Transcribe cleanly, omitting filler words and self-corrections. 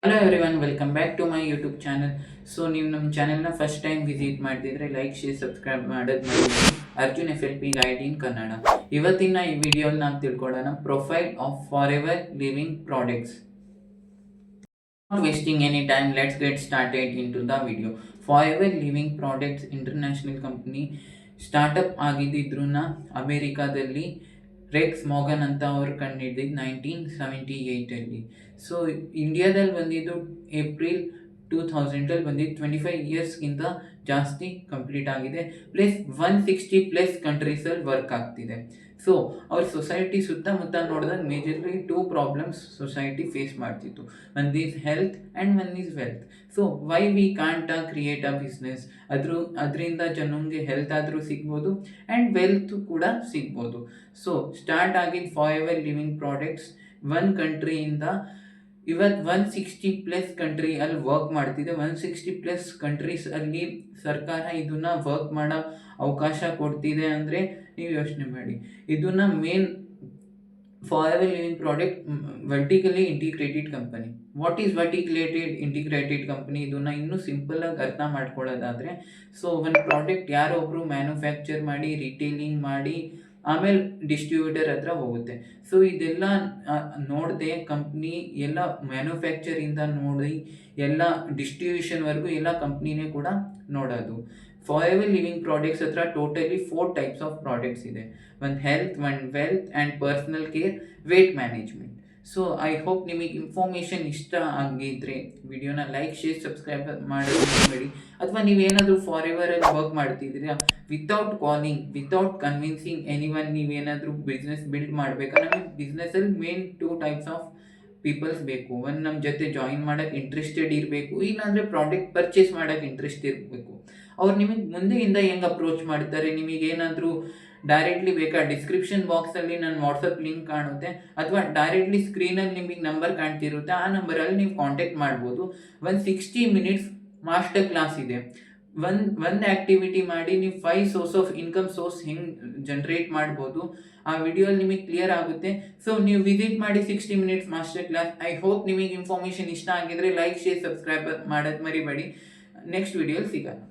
Hello everyone, welcome back to my YouTube channel. So ನೀವು ನಮ್ಮ ಚಾನಲ್ನ ಫಸ್ಟ್ ಟೈಮ್ ವಿಸಿಟ್ ಮಾಡ್ತಿದ್ರೆ ಲೈಕ್, ಶೇರ್, ಸಬ್ಸ್ಕ್ರೈಬ್ ಮಾಡೋದು ಮಾಡಿ. Arjun FLP guide in Kannada. ಇವತ್ತಿನ ಈ ವಿಡಿಯೋಲಿ ನಾವು ತಿಳ್ಕೊಳ್ಳೋಣ profile of for ever living products. Not wasting any time, let's get started into the video. Forever Living Products international company startup ಆಗಿದ್ದಿದ್ರು ಅಮೇರಿಕಾದಲ್ಲಿ ರೆಕ್ಸ್ ಮಾರ್ಗನ್ ಅಂತ ಅವರು ಕಂಡುಹಿಡಿದಿದ್ದು 1978 ಸೊ ಇಂಡಿಯಾದಲ್ಲಿ ಬಂದಿದ್ದು ಏಪ್ರಿಲ್ 2000 ಬಂದಿದ್ದು 25 ಇಯರ್ಸ್ಗಿಂತ ಜಾಸ್ತಿ ಕಂಪ್ಲೀಟ್ ಆಗಿದೆ. ಪ್ಲಸ್ 160+ ಕಂಟ್ರೀಸಲ್ಲಿ ವರ್ಕ್ ಆಗ್ತಿದೆ. ಸೊ ಅವ್ರ ಸೊಸೈಟಿ ಸುತ್ತಮುತ್ತ ನೋಡಿದಾಗ ಮೇಜರ್ಲಿ 2 ಪ್ರಾಬ್ಲಮ್ಸ್ ಸೊಸೈಟಿ ಫೇಸ್ ಮಾಡ್ತಿತ್ತು. One is health and one is wealth. So why we can't create a business, ಅದರಿಂದ ಜನಂಗೆ ಹೆಲ್ತ್ ಆದರೂ ಸಿಗ್ಬೋದು ಆ್ಯಂಡ್ ವೆಲ್ತ್ ಕೂಡ ಸಿಗ್ಬೋದು. ಸೊ ಸ್ಟಾರ್ಟ್ ಆಗಿದ್ದು for ever living Products one ಕಂಟ್ರಿಯಿಂದ. ಇವತ್ತು 160+ ಕಂಟ್ರಿ ಅಲ್ಲಿ ವರ್ಕ್ ಮಾಡ್ತಿದೆ. 160+ ಕಂಟ್ರೀಸ್ ಅಲ್ಲಿ ಸರ್ಕಾರ ಇದನ್ನ ವರ್ಕ್ ಮಾಡೋ ಅವಕಾಶ ಕೊಡ್ತಿದೆ ಅಂದರೆ ನೀವು ಯೋಚನೆ ಮಾಡಿ. ಇದನ್ನ main for ever Living Product vertically integrated company. What is vertically integrated company? ಇದನ್ನ ಇನ್ನೂ ಸಿಂಪಲಾಗಿ ಅರ್ಥ ಮಾಡ್ಕೊಳ್ಳೋದಾದರೆ, ಸೊ ಒಂದು ಪ್ರಾಡಕ್ಟ್ ಯಾರೋ ಒಬ್ಬರು ಮ್ಯಾನುಫ್ಯಾಕ್ಚರ್ ಮಾಡಿ ರಿಟೇಲಿಂಗ್ ಮಾಡಿ ಆಮೇಲೆ ಡಿಸ್ಟ್ರಿಬ್ಯೂಟರ್ ಹತ್ರ ಹೋಗುತ್ತೆ. ಸೊ ಇದೆಲ್ಲ ನೋಡದೆ ಕಂಪ್ನಿ ಎಲ್ಲ ಮ್ಯಾನುಫ್ಯಾಕ್ಚರಿಂದ ನೋಡಿ ಎಲ್ಲ ಡಿಸ್ಟ್ರಿಬ್ಯೂಷನ್ವರೆಗೂ ಎಲ್ಲ ಕಂಪ್ನಿನೇ ಕೂಡ ನೋಡೋದು. ಫಾರ್ ಎವರ್ ಲಿವಿಂಗ್ ಪ್ರಾಡಕ್ಟ್ಸ್ ಹತ್ರ ಟೋಟಲಿ 4 ಟೈಪ್ಸ್ ಆಫ್ ಪ್ರಾಡಕ್ಟ್ಸ್ ಇದೆ. ಒಂದು ಹೆಲ್ತ್, ಒಂದು wealth and personal care, weight management. So I hope ನಿಮಗೆ ಇನ್ಫಾರ್ಮೇಷನ್ ಇಷ್ಟ ಆಗಿದ್ರೆ ವಿಡಿಯೋನ ಲೈಕ್, ಶೇರ್, ಸಬ್ಸ್ಕ್ರೈಬ್ ಮಾಡೋದು ಮರಿಬೇಡಿ. ಅಥವಾ ನೀವೇನಾದರೂ ಫಾರ್ ಎವರಲ್ಲಿ ವರ್ಕ್ ಮಾಡ್ತಿದ್ದೀರಾ, without calling, without convincing anyone ನೀವೇನಾದರೂ ಬಿಸ್ನೆಸ್ ಬಿಲ್ಡ್ ಮಾಡಬೇಕಾದ್ರೆ ನಮಗೆ ಬಿಸ್ನೆಸ್ಸಲ್ಲಿ ಮೇನ್ 2 ಟೈಪ್ಸ್ ಆಫ್ ಪೀಪಲ್ಸ್ ಬೇಕು. ಒಂದು ನಮ್ಮ ಜೊತೆ ಜಾಯಿನ್ ಮಾಡೋಕ್ಕೆ ಇಂಟ್ರೆಸ್ಟೆಡ್ ಇರಬೇಕು, ಇಲ್ಲಾಂದರೆ ಪ್ರಾಡಕ್ಟ್ ಪರ್ಚೇಸ್ ಮಾಡೋಕ್ಕೆ ಇಂಟ್ರೆಸ್ಟ್ ಇರಬೇಕು. ಅವ್ರು ನಿಮಗೆ ಮುಂದೆಯಿಂದ ಹೆಂಗೆ ಅಪ್ರೋಚ್ ಮಾಡ್ತಾರೆ, ನಿಮಗೇನಾದರೂ ಡೈರೆಕ್ಟ್ಲಿ ಬೇಕಾ ಡಿಸ್ಕ್ರಿಪ್ಷನ್ ಬಾಕ್ಸಲ್ಲಿ ನನ್ನ ವಾಟ್ಸಪ್ ಲಿಂಕ್ ಕಾಣುತ್ತೆ, ಅಥವಾ ಡೈರೆಕ್ಟ್ಲಿ ಸ್ಕ್ರೀನಲ್ಲಿ ನಿಮಗೆ ನಂಬರ್ ಕಾಣ್ತಿರುತ್ತೆ, ಆ ನಂಬರಲ್ಲಿ ನೀವು ಕಾಂಟ್ಯಾಕ್ಟ್ ಮಾಡ್ಬೋದು. 60 ಮಿನಿಟ್ಸ್ ಮಾಸ್ಟರ್ ಕ್ಲಾಸ್ ಇದೆ. ಒಂದು ಆ್ಯಕ್ಟಿವಿಟಿ ಮಾಡಿ ನೀವು 5 ಸೋರ್ಸ್ ಆಫ್ ಇನ್ಕಮ್ ಸೋರ್ಸ್ ಹೆಂಗೆ ಜನ್ರೇಟ್ ಮಾಡ್ಬೋದು ಆ ವಿಡಿಯೋಲಿ ನಿಮಗೆ ಕ್ಲಿಯರ್ ಆಗುತ್ತೆ. ಸೊ ನೀವು ವಿಸಿಟ್ ಮಾಡಿ 60 minutes master class. I hope ನಿಮಗೆ ಇನ್ಫಾರ್ಮೇಷನ್ ಇಷ್ಟ ಆಗಿದ್ರೆ ಲೈಕ್, ಶೇರ್, ಸಬ್ಸ್ಕ್ರೈಬ್ ಮಾಡೋದು ಮರಿಬೇಡಿ. ನೆಕ್ಸ್ಟ್ ವಿಡಿಯೋಲಿ ಸಿಗೋಣ.